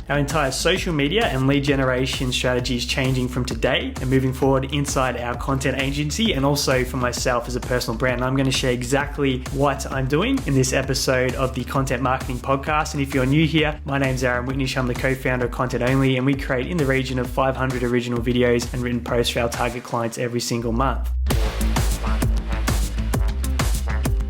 Our entire social media and lead generation strategy is changing from today and moving forward inside our content agency and also for myself as a personal brand. I'm going to share exactly what I'm doing in this episode of the Content Marketing Podcast. And if you're new here, my name's Aaron Whitnish. I'm the co-founder of Content Only, and we create in the region of 500 original videos and written posts for our target clients every single month.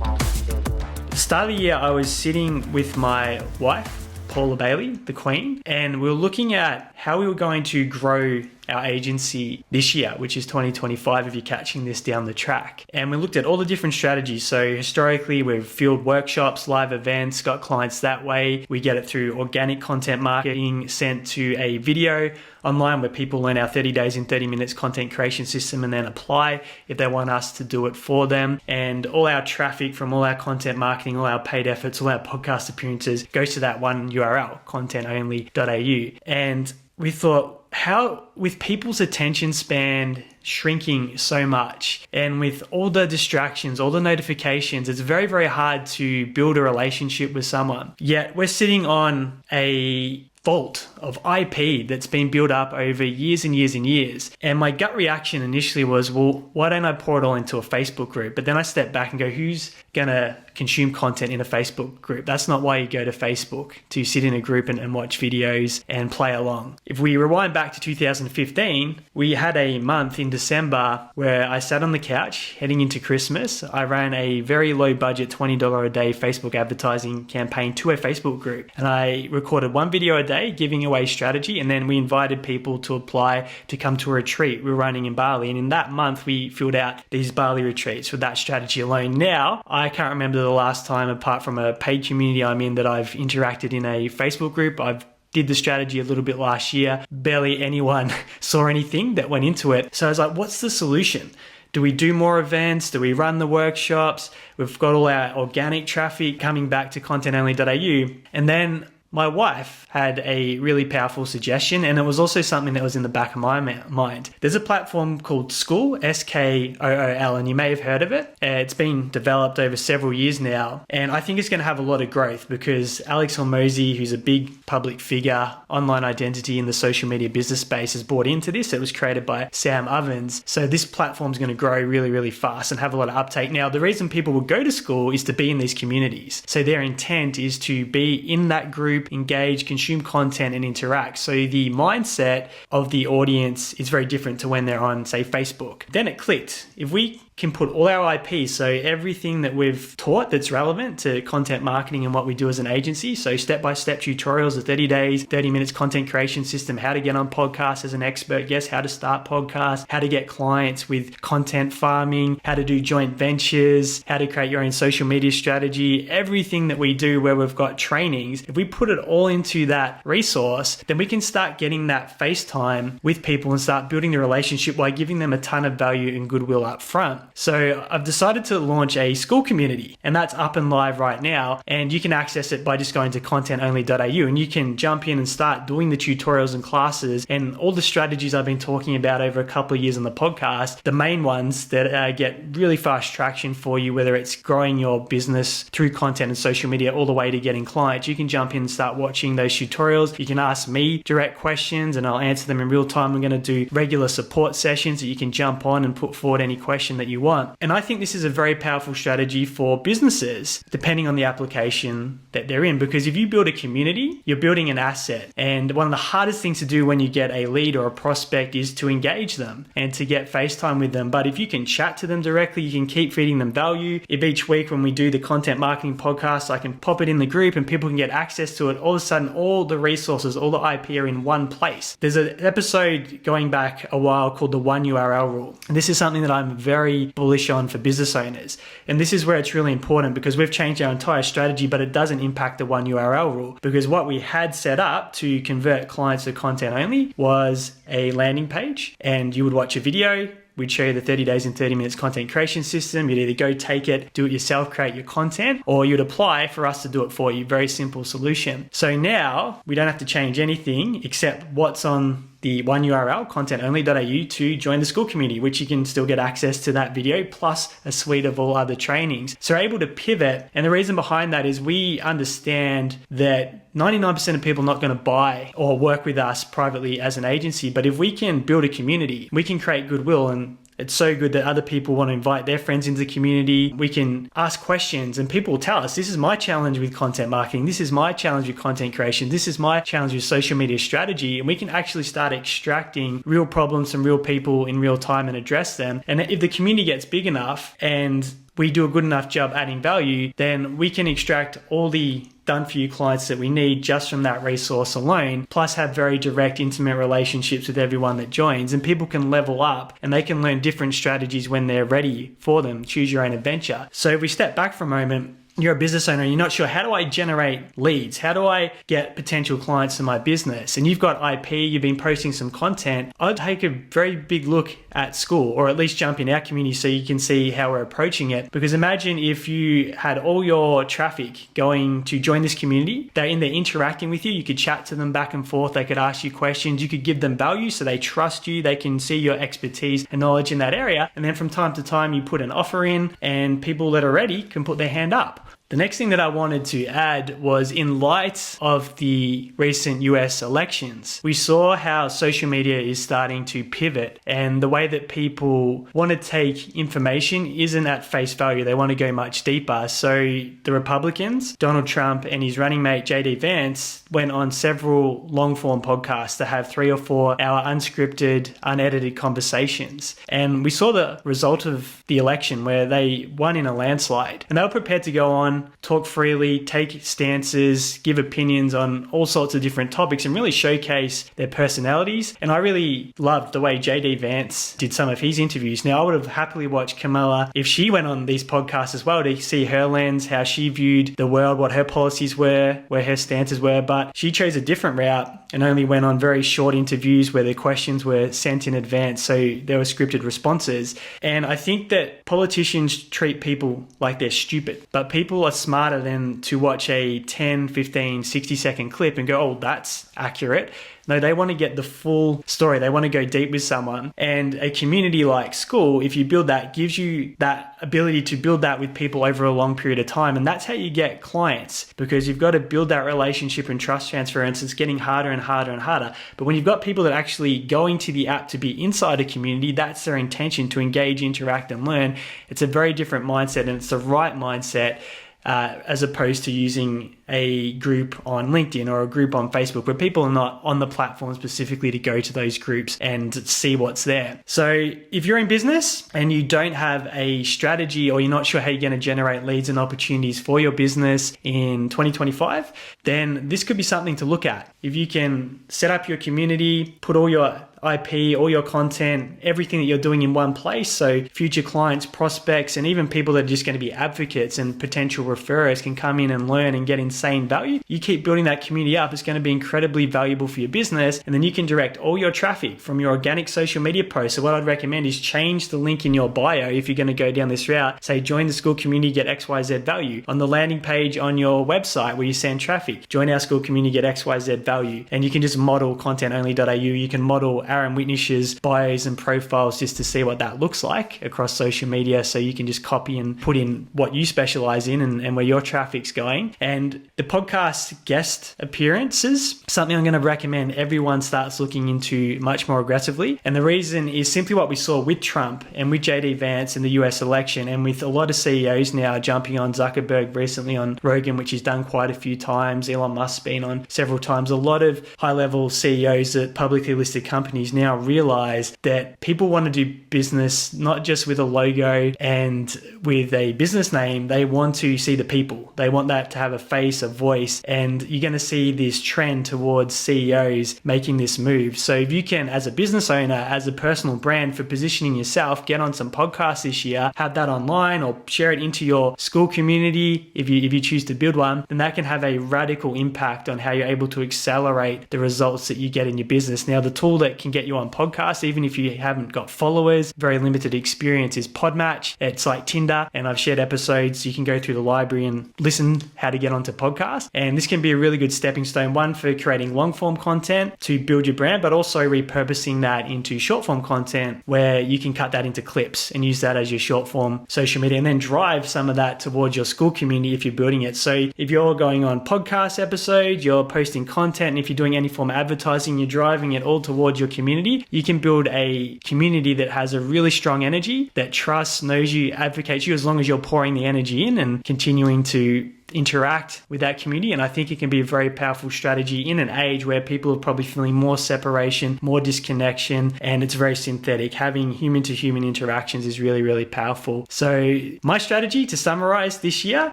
At the start of the year, I was sitting with my wife, Paula Bailey, the Queen, and we were looking at how we were going to grow our agency this year, which is 2025 if you're catching this down the track. And we looked at all the different strategies. So historically, we've field workshops, live events, got clients that way. We get it through organic content marketing sent to a video online where people learn our 30 days in 30 minutes content creation system and then apply if they want us to do it for them. And all our traffic from all our content marketing, all our paid efforts, all our podcast appearances goes to that one URL, contentonly.au. And we thought, how, with people's attention span shrinking so much and with all the distractions, all the notifications, it's very, very hard to build a relationship with someone. Yet we're sitting on a vault of IP that's been built up over years and years and years. And my gut reaction initially was, well, why don't I pour it all into a Facebook group? But then I step back and go, who's going to consume content in a Facebook group? That's not why you go to Facebook, to sit in a group and watch videos and play along. If we rewind back to 2015, we had a month in December where I sat on the couch heading into Christmas. I ran a very low budget $20 a day Facebook advertising campaign to a Facebook group. And I recorded one video a day giving away strategy. And then we invited people to apply to come to a retreat we were running in Bali. And in that month, we filled out these Bali retreats with that strategy alone. Now, I can't remember the last time, apart from a paid community I'm in, that I've interacted in a Facebook group. I've did the strategy a little bit last year. Barely anyone saw anything that went into it. So I was like, what's the solution? Do we do more events? Do we run the workshops? We've got all our organic traffic coming back to contentonly.au. And then my wife had a really powerful suggestion, and it was also something that was in the back of my mind. There's a platform called Skool, Skool, and you may have heard of it. It's been developed over several years now, and I think it's going to have a lot of growth because Alex Hormozi, who's a big public figure, online identity in the social media business space, has bought into this. It was created by Sam Ovens. So this platform is going to grow really, really fast and have a lot of uptake. Now, the reason people will go to Skool is to be in these communities. So their intent is to be in that group, engage, consume content, and interact. So the mindset of the audience is very different to when they're on, say, Facebook. Then it clicked. If we can put all our IP, so everything that we've taught that's relevant to content marketing and what we do as an agency, so step-by-step tutorials, the 30 days, 30 minutes content creation system, how to get on podcasts as an expert guest, how to start podcasts, how to get clients with content farming, how to do joint ventures, how to create your own social media strategy, everything that we do where we've got trainings. If we put it all into that resource, then we can start getting that face time with people and start building the relationship by giving them a ton of value and goodwill up front. So I've decided to launch a Skool community, and that's up and live right now. And you can access it by just going to contentonly.au, and you can jump in and start doing the tutorials and classes and all the strategies I've been talking about over a couple of years on the podcast. The main ones that get really fast traction for you, whether it's growing your business through content and social media all the way to getting clients, you can jump in and start watching those tutorials. You can ask me direct questions and I'll answer them in real time. I'm going to do regular support sessions that you can jump on and put forward any question that you want. And I think this is a very powerful strategy for businesses, depending on the application that they're in. Because if you build a community, you're building an asset. And one of the hardest things to do when you get a lead or a prospect is to engage them and to get FaceTime with them. But if you can chat to them directly, you can keep feeding them value. If each week when we do the content marketing podcast, I can pop it in the group and people can get access to it, all of a sudden, all the resources, all the IP are in one place. There's an episode going back a while called the 1 URL rule. And this is something that I'm very bullish on for business owners. And this is where it's really important because we've changed our entire strategy, but it doesn't impact the 1 URL rule, because what we had set up to convert clients to content only was a landing page, and you would watch a video. We'd show you the 30 days in 30 minutes content creation system. You'd either go take it, do it yourself, create your content, or you'd apply for us to do it for you. Very simple solution. So now we don't have to change anything except what's on the one URL, contentonly.au, to join the Skool community, which you can still get access to that video plus a suite of all other trainings. So we're able to pivot. And the reason behind that is we understand that 99% of people are not going to buy or work with us privately as an agency. But if we can build a community, we can create goodwill, and it's so good that other people want to invite their friends into the community. We can ask questions and people will tell us, this is my challenge with content marketing. This is my challenge with content creation. This is my challenge with social media strategy. And we can actually start extracting real problems from real people in real time and address them. And if the community gets big enough and we do a good enough job adding value, then we can extract all the done for you clients that we need just from that resource alone, plus have very direct, intimate relationships with everyone that joins, and people can level up and they can learn different strategies when they're ready for them. Choose your own adventure. So if we step back for a moment, you're a business owner and you're not sure, how do I generate leads? How do I get potential clients to my business? And you've got IP, you've been posting some content. I'd take a very big look at Skool, or at least jump in our community so you can see how we're approaching it. Because imagine if you had all your traffic going to join this community, they're in there interacting with you, you could chat to them back and forth, they could ask you questions, you could give them value so they trust you, they can see your expertise and knowledge in that area. And then from time to time, you put an offer in and people that are ready can put their hand up. The next thing that I wanted to add was, in light of the recent US elections, we saw how social media is starting to pivot, and the way that people want to take information isn't at face value. They want to go much deeper. So the Republicans, Donald Trump and his running mate JD Vance, went on several long form podcasts to have 3 or 4 hour unscripted, unedited conversations. And we saw the result of the election where they won in a landslide, and they were prepared to go on, talk freely, take stances, give opinions on all sorts of different topics, and really showcase their personalities. And I really loved the way JD Vance did some of his interviews. Now, I would have happily watched Kamala if she went on these podcasts as well, to see her lens, how she viewed the world, what her policies were, where her stances were. But she chose a different route and only went on very short interviews where the questions were sent in advance, so there were scripted responses. And I think that politicians treat people like they're stupid, but people are smarter than to watch a 10, 15, 60-second clip and go, oh, that's accurate. No, they want to get the full story. They want to go deep with someone. And a community like Skool, if you build that, gives you that ability to build that with people over a long period of time. And that's how you get clients, because you've got to build that relationship and trust transference. It's getting harder and harder and harder. But when you've got people that are actually going to the app to be inside a community, that's their intention, to engage, interact, and learn. It's a very different mindset, and it's the right mindset. As opposed to using a group on LinkedIn or a group on Facebook, where people are not on the platform specifically to go to those groups and see what's there. So if you're in business and you don't have a strategy, or you're not sure how you're going to generate leads and opportunities for your business in 2025, then this could be something to look at. If you can set up your community, put all your IP, all your content, everything that you're doing in one place, so future clients, prospects, and even people that are just going to be advocates and potential referrers can come in and learn and get insane value. You keep building that community up, it's going to be incredibly valuable for your business. And then you can direct all your traffic from your organic social media posts. So what I'd recommend is change the link in your bio if you're going to go down this route. Say, join the Skool community, get XYZ value. On the landing page on your website where you send traffic, join our Skool community, get XYZ value. And you can just model contentonly.au. You can model Aaron Witnish's bios and profiles just to see what that looks like across social media. So you can just copy and put in what you specialize in and where your traffic's going. And the podcast guest appearances, something I'm going to recommend everyone starts looking into much more aggressively. And the reason is simply what we saw with Trump and with JD Vance in the US election, and with a lot of CEOs now jumping on Zuckerberg recently on Rogan, which he's done quite a few times. Elon Musk's been on several times. A lot of high-level CEOs at publicly listed companies now realize that people want to do business not just with a logo and with a business name. They want to see the people. They want that to have a face, a voice, and you're going to see this trend towards CEOs making this move. So if you can, as a business owner, as a personal brand for positioning yourself, get on some podcasts this year, have that online or share it into your Skool community if you choose to build one, then that can have a radical impact on how you're able to accelerate the results that you get in your business. Now, the tool that can get you on podcasts, even if you haven't got followers. Very limited experience is Podmatch. It's like Tinder, and I've shared episodes. You can go through the library and listen how to get onto podcasts. And this can be a really good stepping stone, one for creating long form content to build your brand, but also repurposing that into short form content where you can cut that into clips and use that as your short form social media, and then drive some of that towards your Skool community if you're building it. So if you're going on podcast episodes, you're posting content, and if you're doing any form of advertising, you're driving it all towards your community, you can build a community that has a really strong energy, that trusts, knows you, advocates you, as long as you're pouring the energy in and continuing to interact with that community. And I think it can be a very powerful strategy in an age where people are probably feeling more separation, more disconnection, and it's very synthetic. Having human to human interactions is really, really powerful. So my strategy, to summarize this year,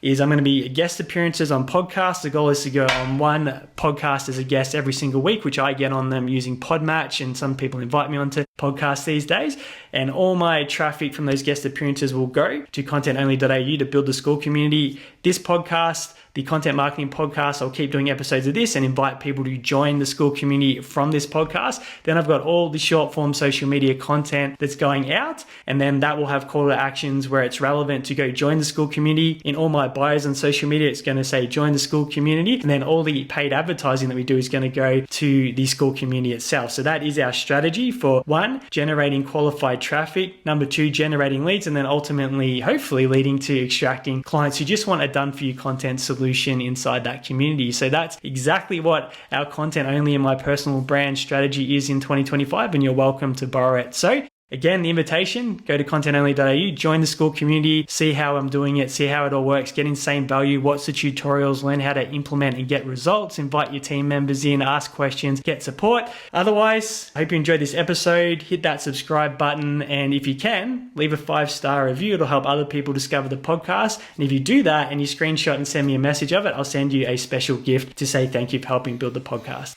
is I'm going to be guest appearances on podcasts. The goal is to go on one podcast as a guest every single week, which I get on them using Podmatch, and some people invite me onto podcasts these days. And all my traffic from those guest appearances will go to contentonly.au to build the Skool community. This podcast, the content marketing podcast, I'll keep doing episodes of this and invite people to join the Skool community from this podcast. Then I've got all the short form social media content that's going out, and then that will have call to actions where it's relevant to go join the Skool community. In all my bios on social media, it's going to say join the Skool community, and then all the paid advertising that we do is going to go to the Skool community itself. So that is our strategy for 1, generating qualified traffic, number 2, generating leads, and then ultimately, hopefully, leading to extracting clients who just want a done for you content solution inside that community. So that's exactly what our content only in my personal brand strategy is in 2025, and you're welcome to borrow it. So again, the invitation, go to contentonly.au, join the Skool community, see how I'm doing it, see how it all works, get insane value, watch the tutorials, learn how to implement and get results, invite your team members in, ask questions, get support. Otherwise, I hope you enjoyed this episode. Hit that subscribe button, and if you can, leave a 5-star review. It'll help other people discover the podcast. And if you do that and you screenshot and send me a message of it, I'll send you a special gift to say thank you for helping build the podcast.